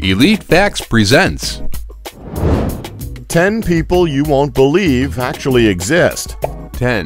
Elite Facts presents 10 people you won't believe actually exist. 10.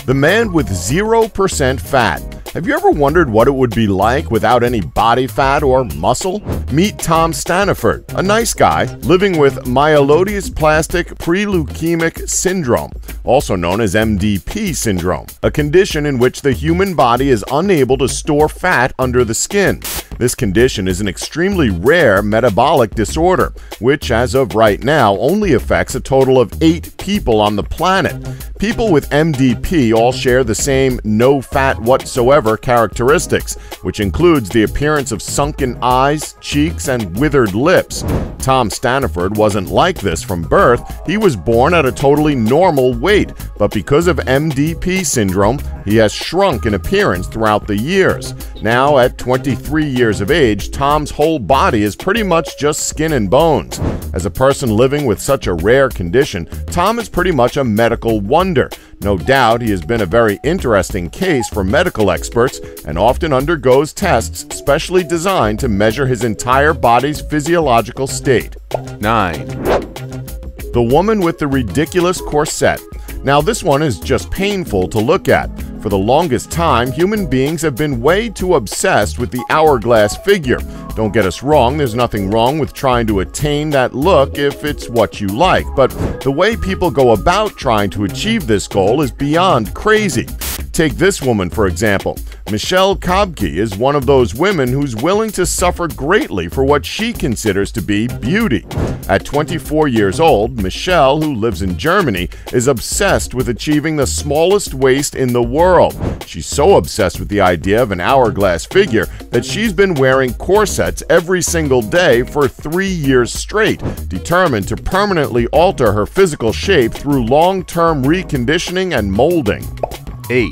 The man with 0% fat. Have you ever wondered what it would be like without any body fat or muscle? Meet Tom Staniford, a nice guy living with myelodysplastic preleukemic syndrome, also known as MDP syndrome, a condition in which the human body is unable to store fat under the skin. This condition is an extremely rare metabolic disorder, which as of right now only affects a total of 8 people on the planet. People with MDP all share the same no fat whatsoever characteristics, which includes the appearance of sunken eyes, cheeks, and withered lips. Tom Staniford wasn't like this from birth. He was born at a totally normal weight, but because of MDP syndrome, he has shrunk in appearance throughout the years. Now, at 23 years of age, Tom's whole body is pretty much just skin and bones. As a person living with such a rare condition, Tom is pretty much a medical wonder. No doubt he has been a very interesting case for medical experts and often undergoes tests specially designed to measure his entire body's physiological state. 9. The woman with the ridiculous corset. Now this one is just painful to look at. For the longest time, human beings have been way too obsessed with the hourglass figure. Don't get us wrong, there's nothing wrong with trying to attain that look if it's what you like, but the way people go about trying to achieve this goal is beyond crazy. Take this woman, for example. Michelle Kabke is one of those women who's willing to suffer greatly for what she considers to be beauty. At 24 years old, Michelle, who lives in Germany, is obsessed with achieving the smallest waist in the world. She's so obsessed with the idea of an hourglass figure that she's been wearing corsets every single day for 3 years straight, determined to permanently alter her physical shape through long-term reconditioning and molding. 8.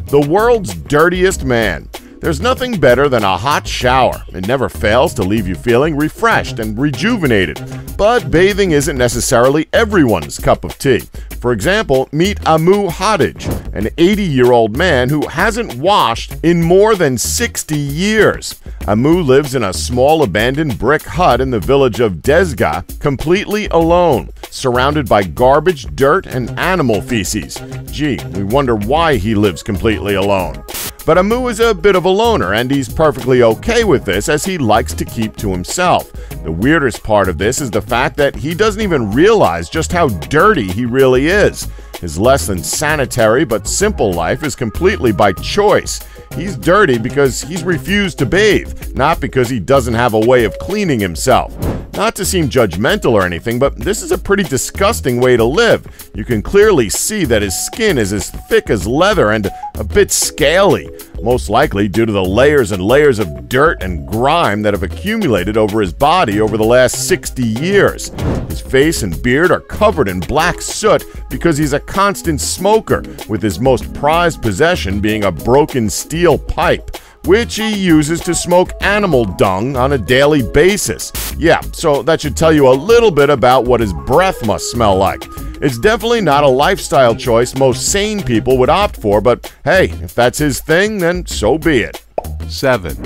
The world's dirtiest man. There's nothing better than a hot shower. It never fails to leave you feeling refreshed and rejuvenated. But bathing isn't necessarily everyone's cup of tea. For example, meet Amu Hadij, an 80-year-old man who hasn't washed in more than 60 years. Amu lives in a small abandoned brick hut in the village of Dezga, completely alone, surrounded by garbage, dirt, and animal feces. Gee, we wonder why he lives completely alone. But Amu is a bit of a loner, and he's perfectly okay with this as he likes to keep to himself. The weirdest part of this is the fact that he doesn't even realize just how dirty he really is. His less than sanitary but simple life is completely by choice. He's dirty because he's refused to bathe, not because he doesn't have a way of cleaning himself. Not to seem judgmental or anything, but this is a pretty disgusting way to live. You can clearly see that his skin is as thick as leather and a bit scaly, most likely due to the layers and layers of dirt and grime that have accumulated over his body over the last 60 years. His face and beard are covered in black soot because he's a constant smoker, with his most prized possession being a broken steel pipe, which he uses to smoke animal dung on a daily basis. Yeah, so that should tell you a little bit about what his breath must smell like. It's definitely not a lifestyle choice most sane people would opt for, but hey, if that's his thing, then so be it. 7.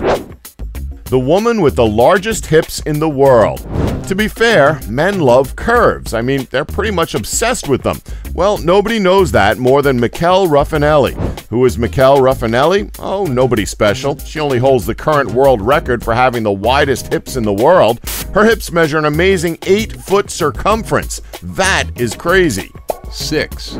The woman with the largest hips in the world. To be fair, men love curves. I mean, they're pretty much obsessed with them. Well, nobody knows that more than Michele Raffanelli. Who is Michele Raffanelli? Oh, nobody special. She only holds the current world record for having the widest hips in the world. Her hips measure an amazing 8-foot circumference. That is crazy. 6.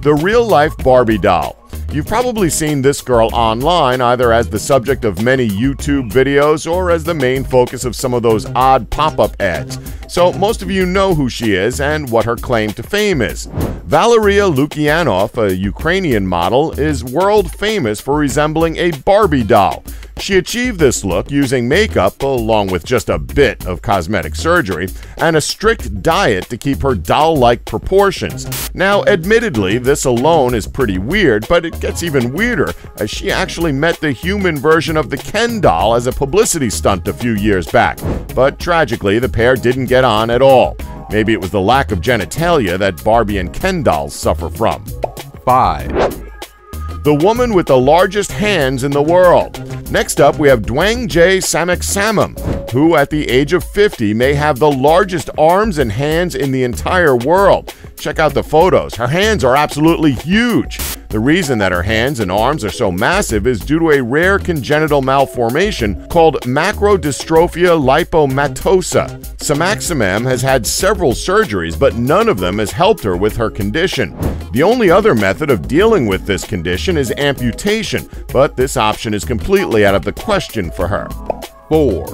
The real-life Barbie doll. You've probably seen this girl online either as the subject of many YouTube videos or as the main focus of some of those odd pop-up ads. So most of you know who she is and what her claim to fame is. Valeria Lukyanov, a Ukrainian model, is world famous for resembling a Barbie doll. She achieved this look using makeup, along with just a bit of cosmetic surgery, and a strict diet to keep her doll-like proportions. Now, admittedly, this alone is pretty weird, but it gets even weirder as she actually met the human version of the Ken doll as a publicity stunt a few years back. But tragically, the pair didn't get on at all. Maybe it was the lack of genitalia that Barbie and Ken dolls suffer from. 5. The woman with the largest hands in the world. Next up, we have Dwang J. Sameksamam, who at the age of 50 may have the largest arms and hands in the entire world. Check out the photos. Her hands are absolutely huge. The reason that her hands and arms are so massive is due to a rare congenital malformation called macrodystrophia lipomatosa. Sameksamam has had several surgeries, but none of them has helped her with her condition. The only other method of dealing with this condition is amputation, but this option is completely out of the question for her. 4,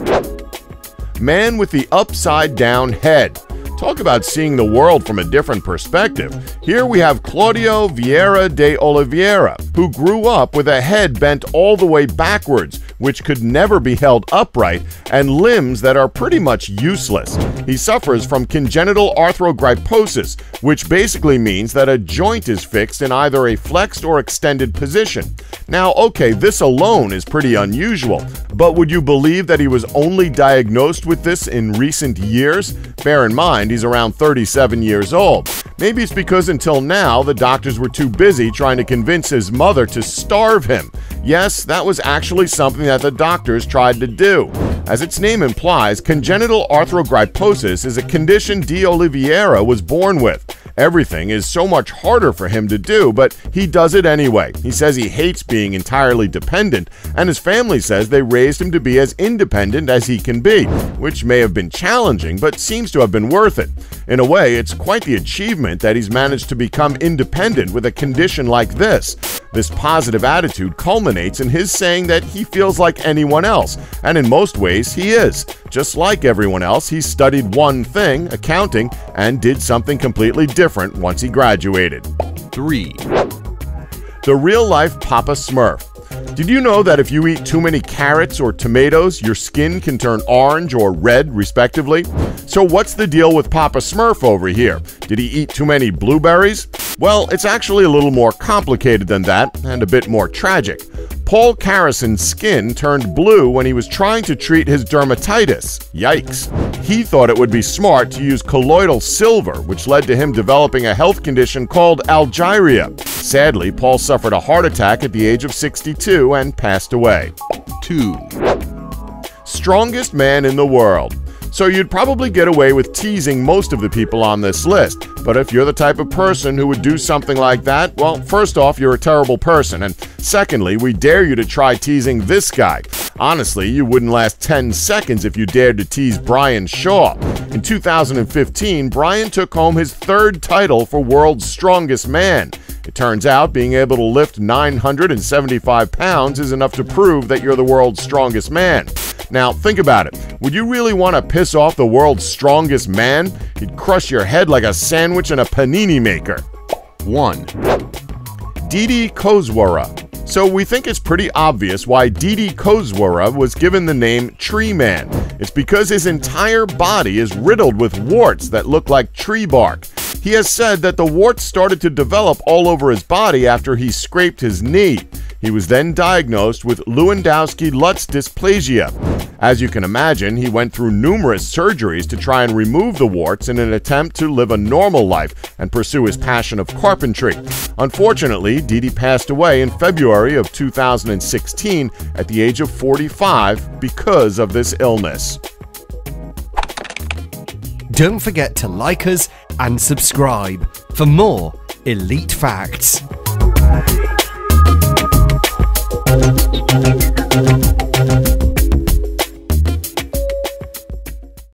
Man with the upside-down head. Talk about seeing the world from a different perspective. Here we have Claudio Vieira de Oliveira, who grew up with a head bent all the way backwards, which could never be held upright, and limbs that are pretty much useless. He suffers from congenital arthrogryposis, which basically means that a joint is fixed in either a flexed or extended position. Now, okay, this alone is pretty unusual, but would you believe that he was only diagnosed with this in recent years? Bear in mind, he's around 37 years old. Maybe it's because until now, the doctors were too busy trying to convince his mother to starve him. Yes, that was actually something that the doctors tried to do. As its name implies, congenital arthrogryposis is a condition de Oliveira was born with. Everything is so much harder for him to do, but he does it anyway. He says he hates being entirely dependent, and his family says they raised him to be as independent as he can be, which may have been challenging, but seems to have been worth it. In a way, it's quite the achievement that he's managed to become independent with a condition like this. This positive attitude culminates in his saying that he feels like anyone else, and in most ways he is. Just like everyone else, he studied one thing, accounting, and did something completely different once he graduated. 3, The real-life Papa Smurf. Did you know that if you eat too many carrots or tomatoes, your skin can turn orange or red, respectively? So what's the deal with Papa Smurf over here? Did he eat too many blueberries? Well, it's actually a little more complicated than that, and a bit more tragic. Paul Carrison's skin turned blue when he was trying to treat his dermatitis. Yikes. He thought it would be smart to use colloidal silver, which led to him developing a health condition called algiria. Sadly, Paul suffered a heart attack at the age of 62 and passed away. 2, Strongest man in the world. So you'd probably get away with teasing most of the people on this list, but if you're the type of person who would do something like that, well, first off, you're a terrible person, and secondly, we dare you to try teasing this guy. Honestly, you wouldn't last 10 seconds if you dared to tease Brian Shaw. In 2015, Brian took home his 3rd title for World's Strongest Man. It turns out being able to lift 975 pounds is enough to prove that you're the world's strongest man. Now, think about it. Would you really want to piss off the world's strongest man? He'd crush your head like a sandwich in a panini maker. 1, Didi Kozwara. So we think it's pretty obvious why Didi Kozwara was given the name Tree Man. It's because his entire body is riddled with warts that look like tree bark. He has said that the warts started to develop all over his body after he scraped his knee. He was then diagnosed with Lewandowski-Lutz dysplasia. As you can imagine, he went through numerous surgeries to try and remove the warts in an attempt to live a normal life and pursue his passion of carpentry. Unfortunately, Didi passed away in February of 2016 at the age of 45 because of this illness. Don't forget to like us and subscribe for more Elite Facts.